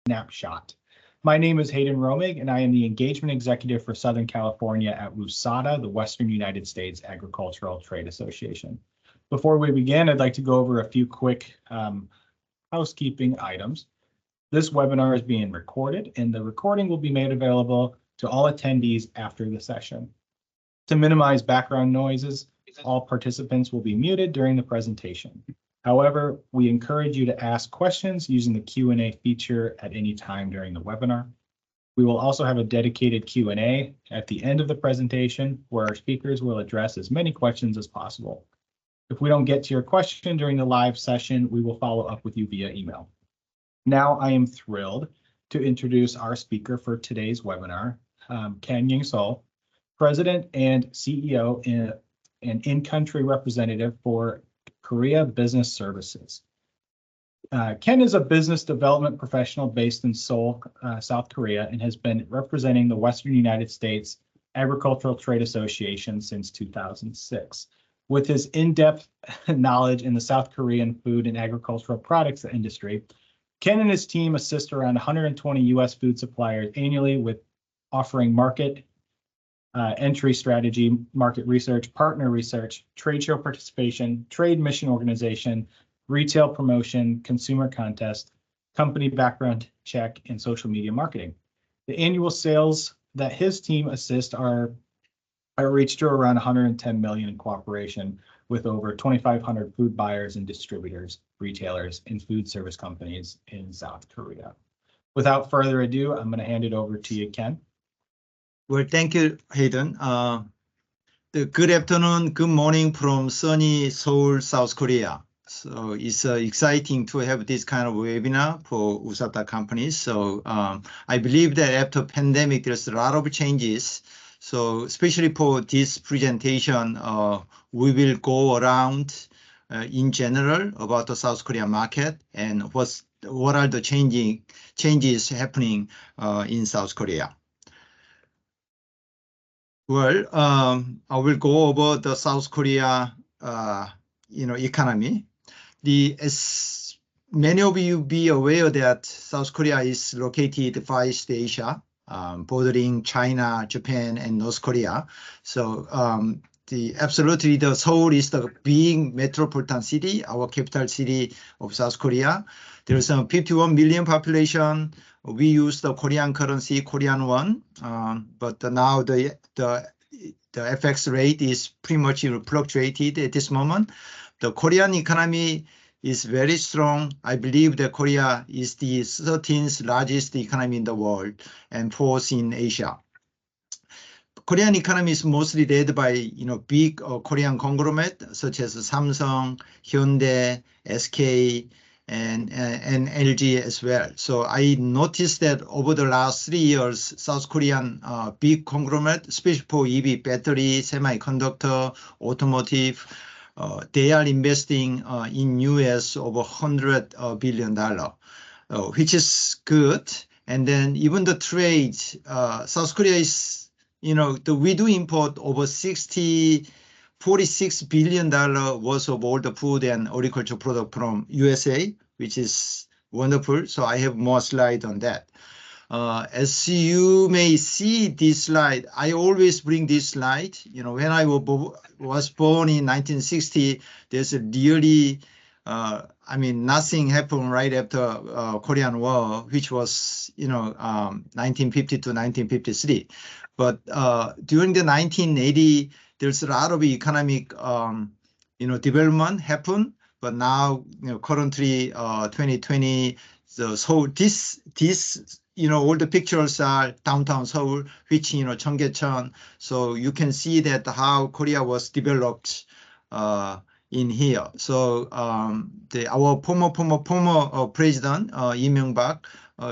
Snapshot. My name is Hayden Romig, and I am the Engagement Executive for Southern California at WUSATA, the Western United States Agricultural Trade Association. Before we begin, I'd like to go over a few quick housekeeping items. This webinar is being recorded, and the recording will be made available to all attendees after the session. To minimize background noises, all participants will be muted during the presentation. However, we encourage you to ask questions using the Q&A feature at any time during the webinar. We will also have a dedicated Q&A at the end of the presentation where our speakers will address as many questions as possible. If we don't get to your question during the live session, we will follow up with you via email. Now I am thrilled to introduce our speaker for today's webinar, Ken Ying-Sol, President and CEO and in-country representative for Korea Business Services. Ken is a business development professional based in Seoul, South Korea, and has been representing the Western United States Agricultural Trade Association since 2006. With his in-depth knowledge in the South Korean food and agricultural products industry, Ken and his team assist around 120 U.S. food suppliers annually with offering market entry strategy, market research, partner research, trade show participation, trade mission organization, retail promotion, consumer contest, company background check, and social media marketing. The annual sales that his team assists are reached to around 110 million in cooperation with over 2,500 food buyers and distributors, retailers, and food service companies in South Korea. Without further ado, I'm going to hand it over to you, Ken. Well, thank you, Hayden. Good afternoon, good morning from sunny Seoul, South Korea. So it's exciting to have this kind of webinar for WUSATA companies. So I believe that after pandemic, there's a lot of changes. So especially for this presentation, we will go around in general about the South Korea market and what are the changes happening in South Korea. Well, I will go over the South Korea, economy. As many of you be aware that South Korea is located far east Asia, bordering China, Japan, and North Korea. So absolutely the Seoul is the big metropolitan city, our capital city of South Korea. There's a 51 million population. We use the Korean currency, Korean won, but now the FX rate is pretty much fluctuated at this moment. The Korean economy is very strong. I believe that Korea is the 13th largest economy in the world and 4th in Asia. Korean economy is mostly led by big Korean conglomerate such as Samsung, Hyundai, SK, and LG as well. So I noticed that over the last 3 years, South Korean big conglomerate, especially for EV battery, semiconductor, automotive, they are investing in US over $100 billion, which is good. And then even the trade, South Korea is, we do import over $46 billion worth of all the food and agricultural product from USA, which is wonderful. So I have more slides on that. As you may see this slide, I always bring this slide. When I was born in 1960, there's a really, nothing happened right after Korean War, which was, 1950 to 1953. But during the 1980, there's a lot of economic, development happened. But now, currently, 2020, so this, all the pictures are downtown Seoul, which, Cheonggyecheon. So you can see that how Korea was developed in here. So our former president, Lee Myung-bak,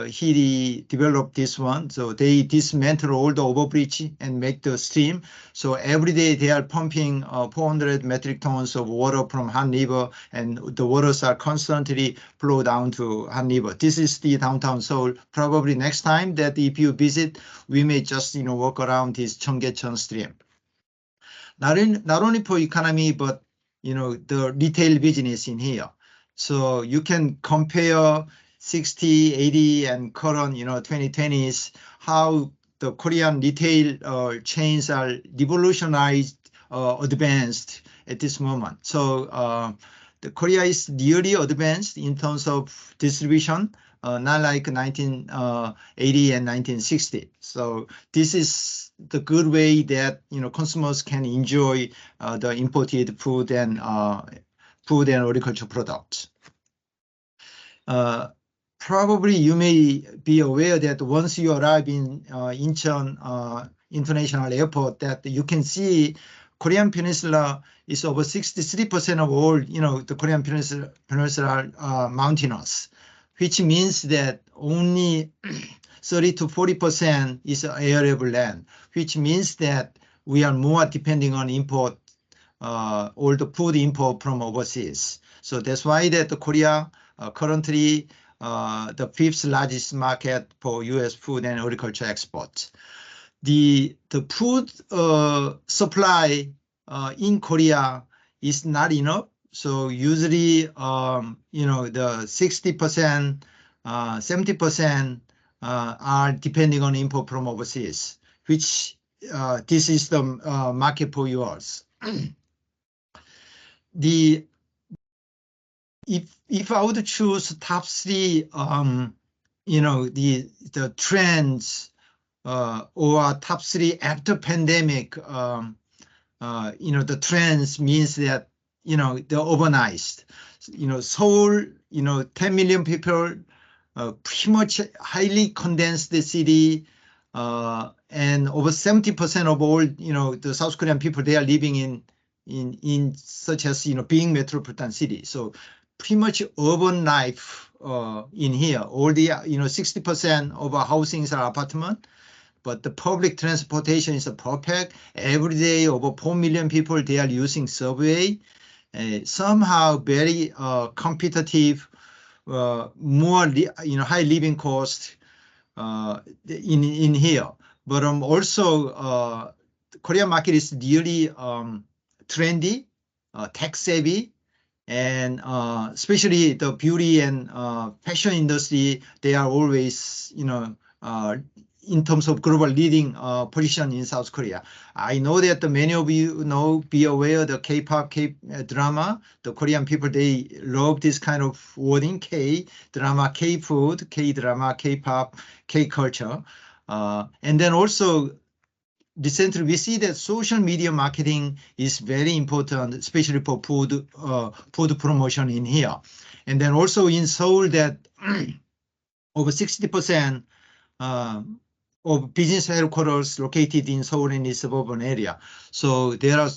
he developed this one. So they dismantle all the overbridge and make the stream. So every day they are pumping 400 metric tons of water from Han River, and the waters are constantly flow down to Han River. This is the downtown Seoul. Probably next time that if you visit, we may just walk around this Cheonggyecheon stream. Not only for economy, but the retail business in here. So you can compare 60, 80, and current, 2020s, how the Korean retail chains are revolutionized, advanced at this moment. So the Korea is really advanced in terms of distribution, not like 1980 and 1960. So this is the good way that consumers can enjoy the imported food and agricultural products. Probably you may be aware that once you arrive in Incheon International Airport, that you can see Korean Peninsula is over 63% of all, the Korean Peninsula are mountainous, which means that only 30 to 40% is arable land, which means that we are more depending on import, all the food import from overseas. So that's why that the Korea currently the fifth largest market for U.S. food and agriculture exports. The food supply in Korea is not enough. So usually, the 60%, 70% are depending on import from overseas, which this is the market for yours. If I would choose top three, the trends or top three after pandemic, the trends means that they're urbanized. Seoul, 10 million people, pretty much highly condensed the city, and over 70% of all the South Korean people, they are living in such as being metropolitan city. So pretty much urban life in here. All the 60% of our housings are apartment, but the public transportation is perfect. Every day over 4 million people, they are using subway. Somehow very competitive, more high living cost in here. But also Korean market is really trendy, tech savvy, and especially the beauty and fashion industry, they are always in terms of global leading position in South Korea. I know that many of you be aware the K-pop, K-drama. The Korean people, they love this kind of wording, K-drama, K-food, K-drama, K-pop, K-culture. And then also, recently we see that social media marketing is very important, especially for food promotion in here. And then also in Seoul, that over 60% of business headquarters located in Seoul and its suburban area. So there are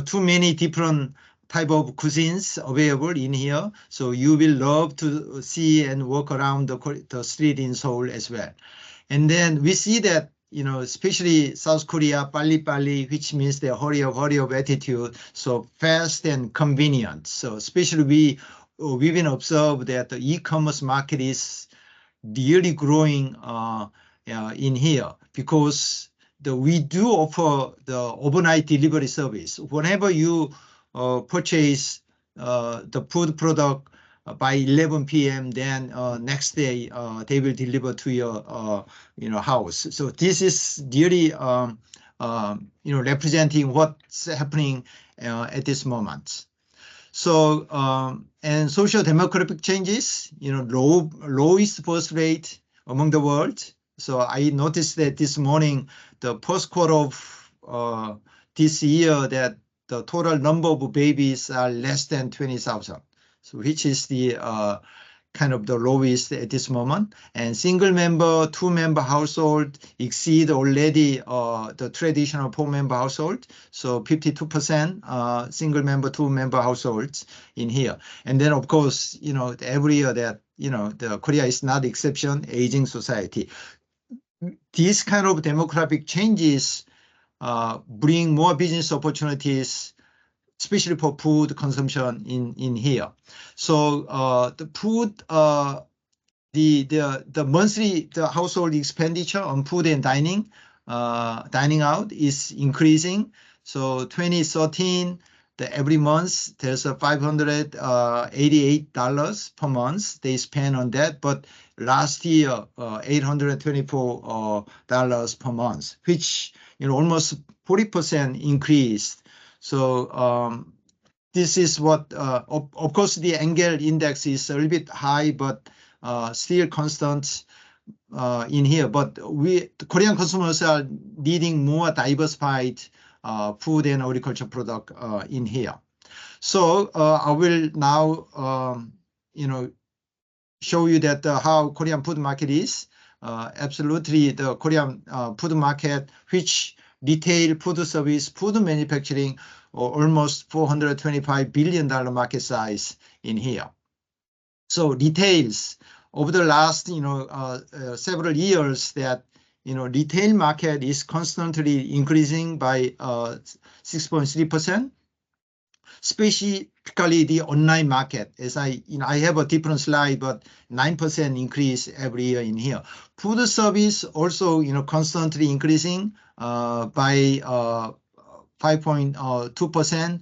too many different type of cuisines available in here. So you will love to see and walk around the street in Seoul as well. And then we see that especially South Korea, 빨리빨리, which means the hurry up attitude. So fast and convenient. So especially we've been observed that the e-commerce market is really growing in here, because we do offer the overnight delivery service. Whenever you purchase the food product by 11 p.m., then next day they will deliver to your house. So this is really representing what's happening at this moment. So and social demographic changes, lowest birth rate among the world. So I noticed that this morning, the first quarter of this year, that the total number of babies are less than 20,000. So which is the kind of the lowest at this moment. And single member, two member household exceed already the traditional four member household. So 52% single member, two member households in here. And then of course, every year that, the Korea is not exception, aging society. These kind of demographic changes bring more business opportunities, especially for food consumption in here. So the food, the monthly household expenditure on food and dining out is increasing. So 2013, every month there's a $588 per month they spend on that, but last year $824 per month, which almost 40% increased. So this is what of course the Engel index is a little bit high, but still constant in here. But the Korean consumers are needing more diversified food and agriculture product in here. So I will now show you that how Korean food market is. Absolutely, the Korean food market, which retail, food service, food manufacturing, almost $425 billion market size in here. So retails over the last several years, that retail market is constantly increasing by 6.3%. Specifically the online market, as I have a different slide, but 9% increase every year in here. Food service also constantly increasing by 5.2%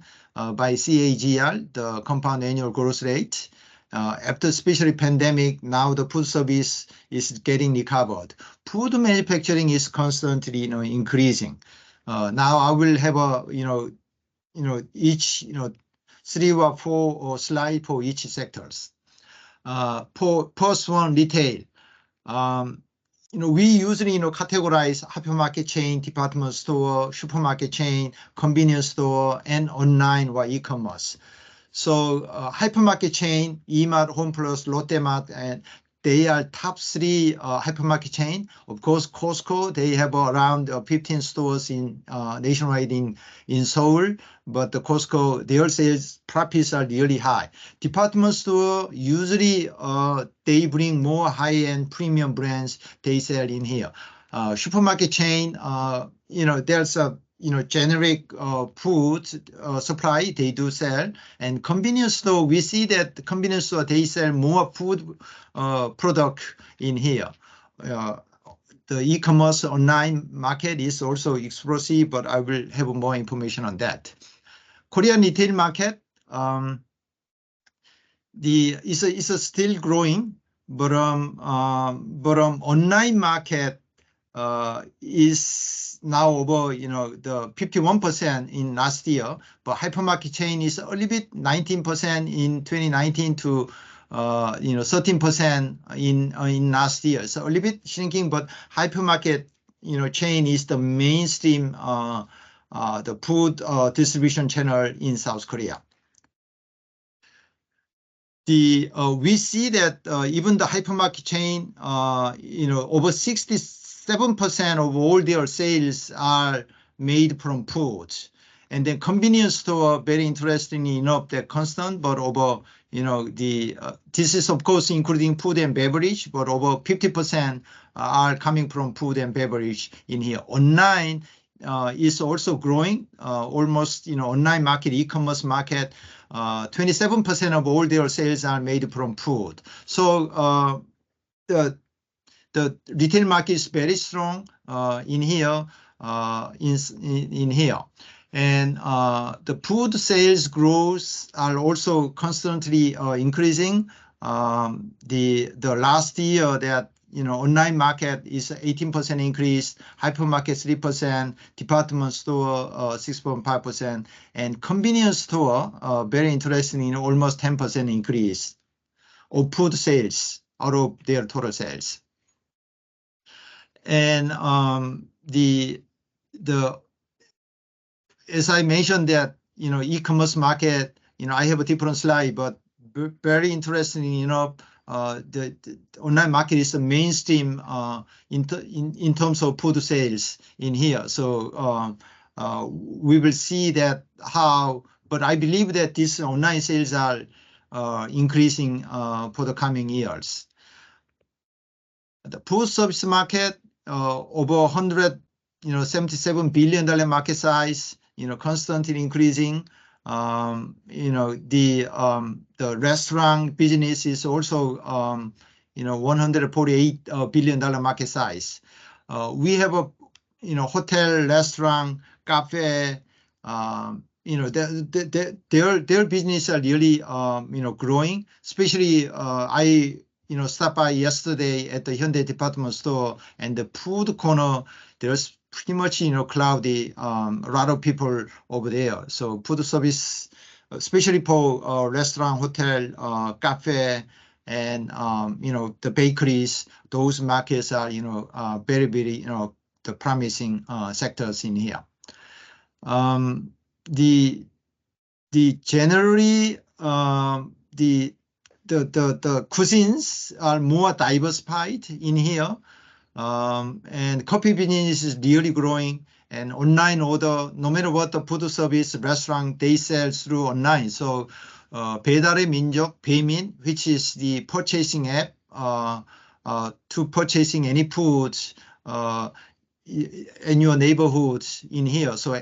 by CAGR, the compound annual growth rate. After especially pandemic, now the food service is getting recovered. Food manufacturing is constantly increasing. Now I will have a each 3 or 4 slide for each sectors. For first one, retail. We usually categorize hypermarket chain, department store, supermarket chain, convenience store, and online or e-commerce. So hypermarket chain, E-Mart, Home Plus, Lotte Mart, and they are top 3 hypermarket chain. Of course, Costco, they have around 15 stores nationwide in Seoul, but the Costco, their sales profits are really high. Department store, usually they bring more high-end premium brands they sell in here. Supermarket chain, there's a generic food supply they do sell, and convenience store, we see that the convenience store, they sell more food product in here. The e-commerce online market is also explosive, but I will have more information on that. Korean retail market, is still growing, but online market is now over the 51% in last year, but hypermarket chain is a little bit 19% in 2019 to 13% in last year. So a little bit shrinking, but hypermarket chain is the mainstream the food distribution channel in South Korea. We see that even the hypermarket chain, over 67% of all their sales are made from food. And then convenience store, very interestingly enough, they're constant, but over, this is of course including food and beverage, but over 50% are coming from food and beverage in here. Online is also growing, almost, online market, e-commerce market, 27% of all their sales are made from food. So the retail market is very strong in here, in here. And the food sales growth are also constantly increasing. The last year that online market is 18% increase, hypermarket 3%, department store 6.5%, and convenience store very interesting, almost 10% increase of food sales out of their total sales. And as I mentioned that e-commerce market, I have a different slide, but very interesting, the online market is the mainstream in terms of food sales in here. So we will see that how, but I believe that these online sales are increasing for the coming years. The food service market, over $177 billion market size, constantly increasing. The restaurant business is also $148 billion market size. We have a hotel, restaurant, cafe, their business are really, growing. Especially, I, stopped by yesterday at the Hyundai department store, and the food corner, there's pretty much, cloudy, a lot of people over there. So food service, especially for restaurant, hotel, cafe, and, the bakeries, those markets are, very, very, the promising sectors in here. The generally, the cuisines are more diversified in here, and coffee business is really growing, and online order, no matter what the food service restaurant, they sell through online. So 배달의 민족, 배민, which is the purchasing app to purchasing any foods in your neighborhood in here. So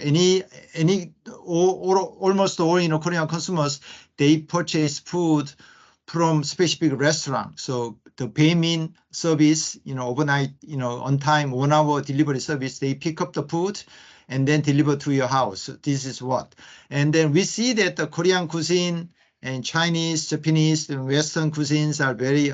almost all, Korean consumers, they purchase food from specific restaurant. So the 배민 service, overnight, on time, 1 hour delivery service, they pick up the food and then deliver to your house. This is what. And then we see that the Korean cuisine and Chinese, Japanese, and Western cuisines are very,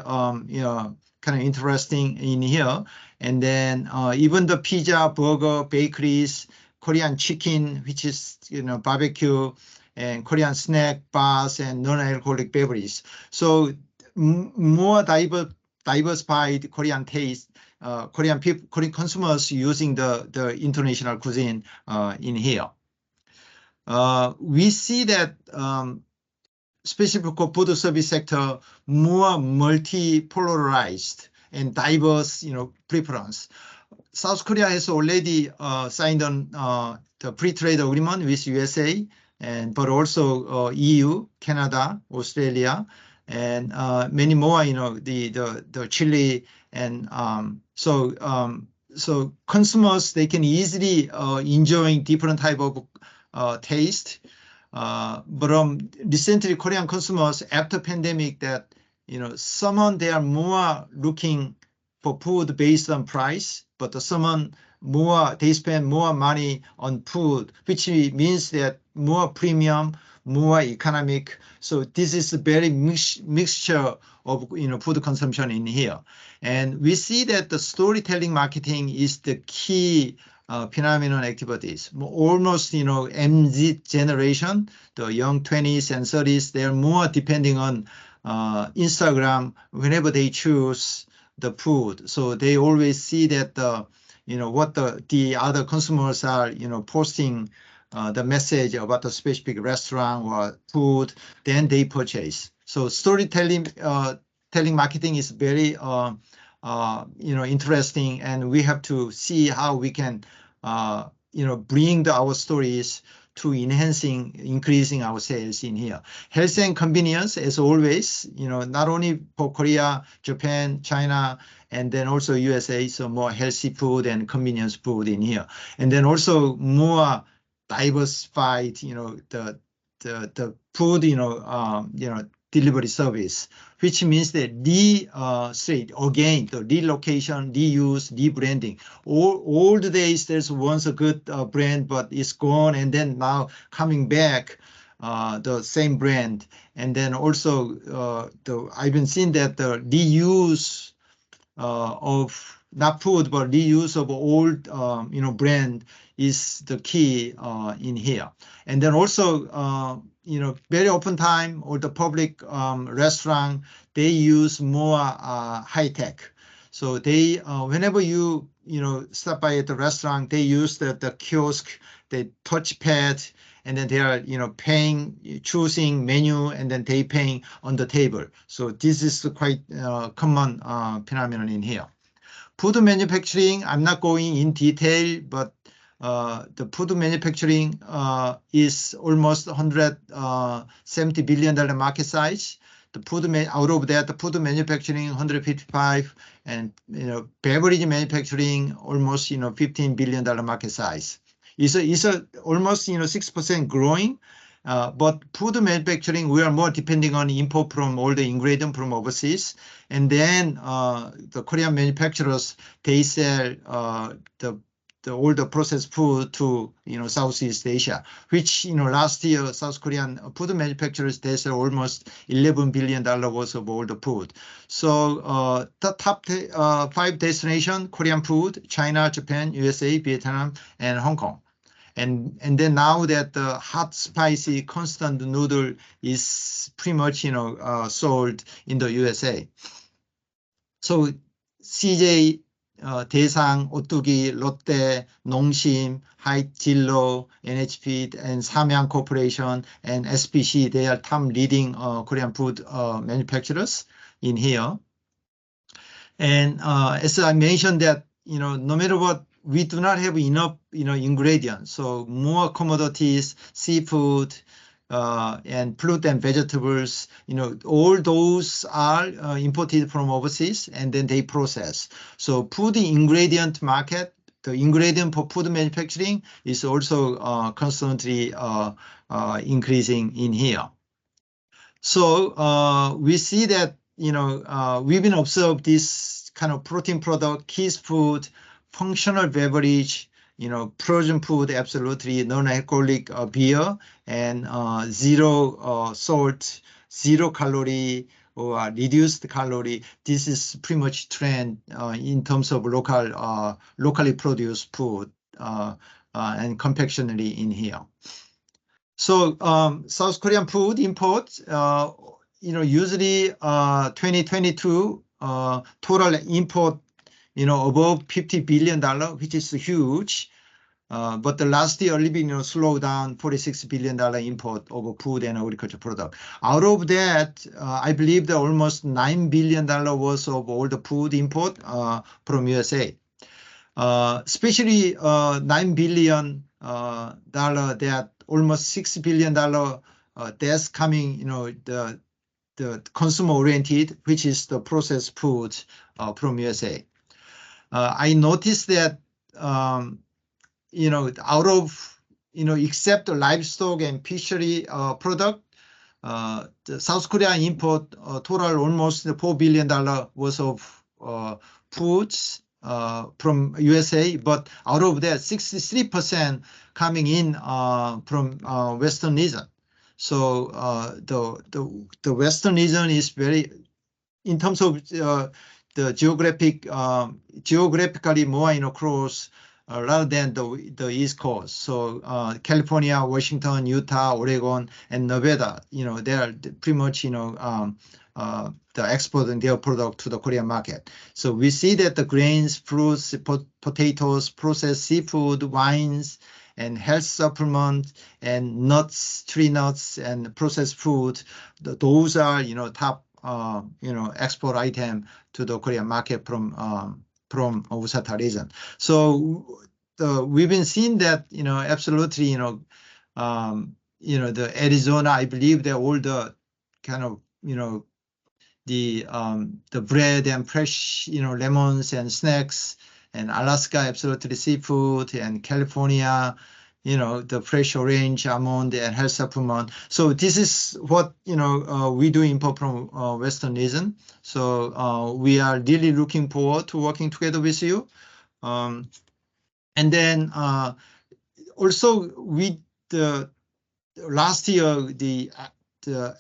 kind of interesting in here. And then even the pizza, burger, bakeries, Korean chicken, which is, barbecue, and Korean snack bars and non-alcoholic beverages. So more diversified Korean taste, Korean consumers using the international cuisine in here. We see that especially for food service sector, more multi-polarized and diverse, preference. South Korea has already signed on the free trade agreement with USA, but also EU, Canada, Australia, and many more. The Chile, and so consumers, they can easily enjoy different type of taste. But recently, Korean consumers, after pandemic, that someone, they are more looking for food based on price, but someone more, they spend more money on food, which means that more premium, more economic. So this is a very mixture of food consumption in here. And we see that the storytelling marketing is the key phenomenon activities. Almost, MZ generation, the young 20s and 30s, they're more depending on Instagram whenever they choose the food. So they always see that what the other consumers are, posting the message about the specific restaurant or food, then they purchase. So storytelling telling marketing is very interesting, and we have to see how we can bring our stories to increasing our sales in here. Health and convenience, as always, not only for Korea, Japan, China, and then also USA, so more healthy food and convenience food in here. And then also more diversified, the food, delivery service, which means that the relocation, reuse, rebranding. All the days there's once a good brand, but it's gone, and then now coming back, the same brand. And then also I've been seeing that the reuse of not food, but reuse of old, brand is the key in here. And then also, very often time, or the public restaurant, they use more high tech. So they, whenever you stop by at the restaurant, they use the kiosk, the touchpad, and then they are, paying, choosing menu, and then they paying on the table. So this is quite common phenomenon in here. Food manufacturing, I'm not going in detail, but the food manufacturing is almost $170 billion market size. Out of that, the food manufacturing 155, and beverage manufacturing almost $15 billion market size. It's almost 6% growing. But food manufacturing, we are more depending on import from all the ingredients from overseas. And then the Korean manufacturers, they sell the all the processed food to, Southeast Asia, which, last year, South Korean food manufacturers, they sell almost $11 billion worth of all the food. So the top 5 destinations, Korean food, China, Japan, USA, Vietnam, and Hong Kong. And then now that the hot, spicy, constant noodle is pretty much, sold in the USA. So CJ, 대상, 오뚜기, 롯데, 농심, 하이틸로, NHP, and Samyang Corporation, and SPC, they are top leading Korean food manufacturers in here. And as I mentioned that, no matter what, we do not have enough, ingredients. So more commodities, seafood, and fruit and vegetables, all those are imported from overseas and then they process. So food ingredient market, the ingredient for food manufacturing is also constantly increasing in here. So we see that, we've been observed this kind of protein product, kids food, functional beverage, frozen food, absolutely non-alcoholic beer, and zero salt, 0 calorie, or reduced calorie. This is pretty much trend in terms of locally produced food and confectionery in here. So South Korean food imports, usually 2022 total import, above $50 billion, which is huge. But the last year, a little bit, slowed down, $46 billion import of food and agriculture product. Out of that, I believe that almost $9 billion worth of all the food import from USA. Especially $9 billion that almost $6 billion that's coming, the consumer oriented, which is the processed food from USA. I noticed that, out of, except the livestock and fishery product, the South Korea import total almost $4 billion worth of foods from USA, but out of that, 63% coming in from Western region. So the Western region is very, in terms of the geographically more close rather than the East Coast. So California, Washington, Utah, Oregon, and Nevada, they are pretty much the exporting their product to the Korean market. So we see that the grains, fruits, potatoes, processed seafood, wines, and health supplements, and nuts, tree nuts, and processed food, those are top export item to the Korean market from WUSATA region. So we've been seeing that absolutely the Arizona, I believe that all the kind of the bread and fresh lemons and snacks, and Alaska absolutely seafood, and California the fresh orange, almond, and health supplement. So this is what we do import from Western region. So we are really looking forward to working together with you. And then also with the last year the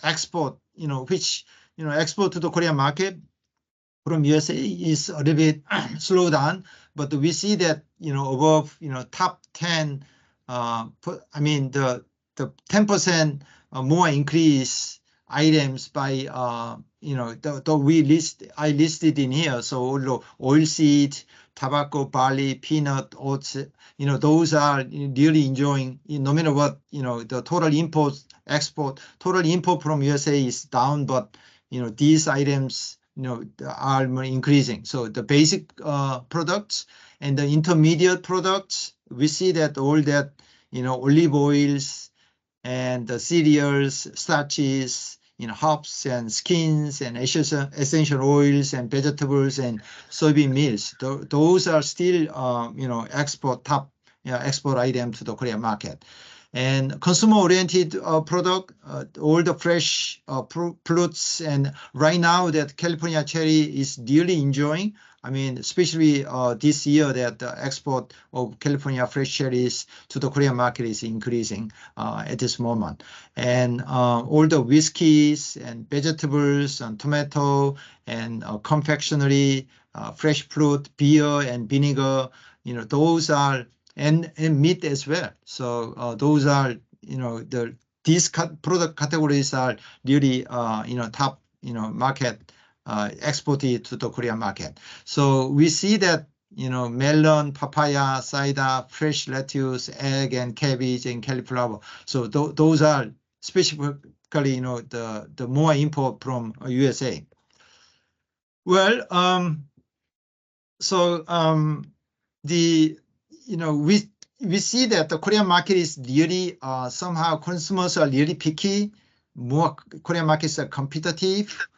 export which export to the Korean market from USA is a little bit slowed down, but we see that above top 10 I mean the 10% more increase items by I listed in here. So oilseed, tobacco, barley, peanut, oats, those are really enjoying, no matter what, the total import from USA is down, but these items are increasing. So the basic products and the intermediate products, we see that all that olive oils and the cereals, starches, hops and skins and essential oils and vegetables and soybean meals. Those are still export items to the Korean market. And consumer-oriented product, all the fresh fruits, and right now that California cherry is really enjoying. I mean, especially this year that the export of California fresh cherries to the Korean market is increasing at this moment. And all the whiskeys and vegetables and tomato and confectionery, fresh fruit, beer and vinegar, those are, and meat as well. So those are, these product categories are really, top, market exported to the Korean market. So we see that, melon, papaya, cider, fresh lettuce, egg, and cabbage, and cauliflower. So those are specifically, the more import from USA. Well, we see that the Korean market is really somehow consumers are really picky. More Korean markets are competitive.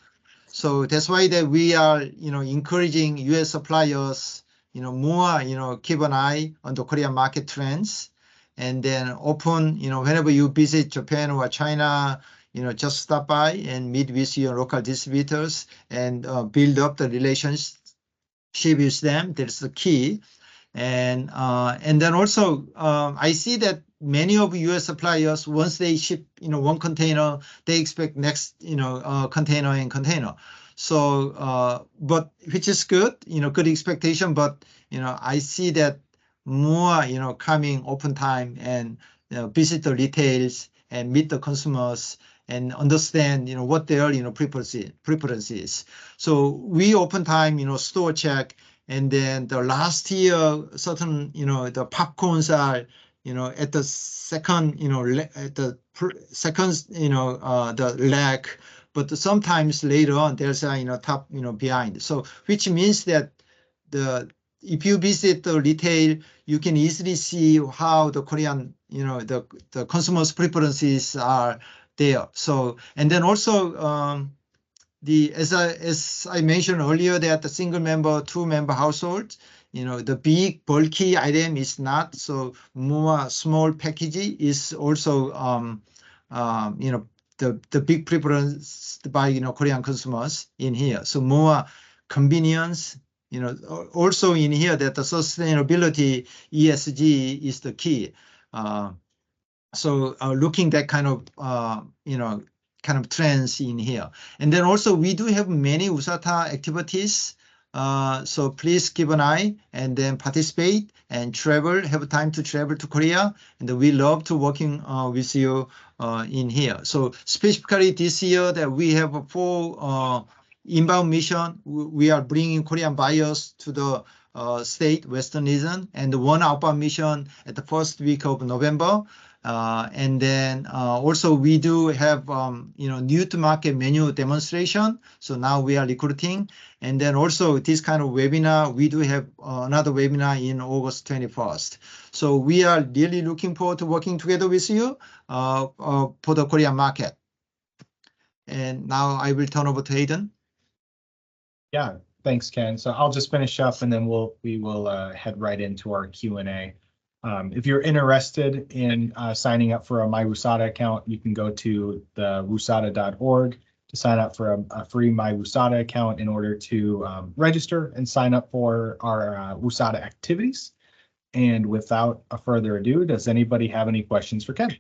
So that's why that we are, encouraging US suppliers, more, keep an eye on the Korean market trends, and then open, whenever you visit Japan or China, just stop by and meet with your local distributors and build up the relationship with them. That's the key. And then also, I see that many of US suppliers, once they ship, one container, they expect next, container and container. So, but which is good, good expectation. But, I see that more, coming open time and visit the retails and meet the consumers and understand, what their, preference is. So we open time, store check. And then the last year, certain, the popcorns are, at the second, at the second, the leg, but sometimes later on there's a, top, behind. So which means that if you visit the retail, you can easily see how the Korean, the consumers' preferences are there. So, and then also, as I mentioned earlier, that the single member, two member households, the big bulky item is not, so more small package is also, the big preference by, Korean consumers in here. So more convenience, also in here that the sustainability, ESG is the key. So looking that kind of, trends in here. And then also we do have many WUSATA activities. So please keep an eye and then participate and travel, have time to travel to Korea. And we love to working with you in here. So specifically this year that we have a full inbound mission. We are bringing Korean buyers to the state, Western region, and one outbound mission at the first week of November. And then also we do have, new to market menu demonstration. So now we are recruiting. And then also this kind of webinar, we do have another webinar in August 21st. So we are really looking forward to working together with you for the Korean market. And now I will turn over to Hayden. Yeah, thanks, Ken. So I'll just finish up and then we will head right into our Q&A. If you're interested in signing up for a My WUSATA account, you can go to the WUSATA.org to sign up for a free My WUSATA account in order to register and sign up for our WUSATA activities. And without further ado, does anybody have any questions for Ken?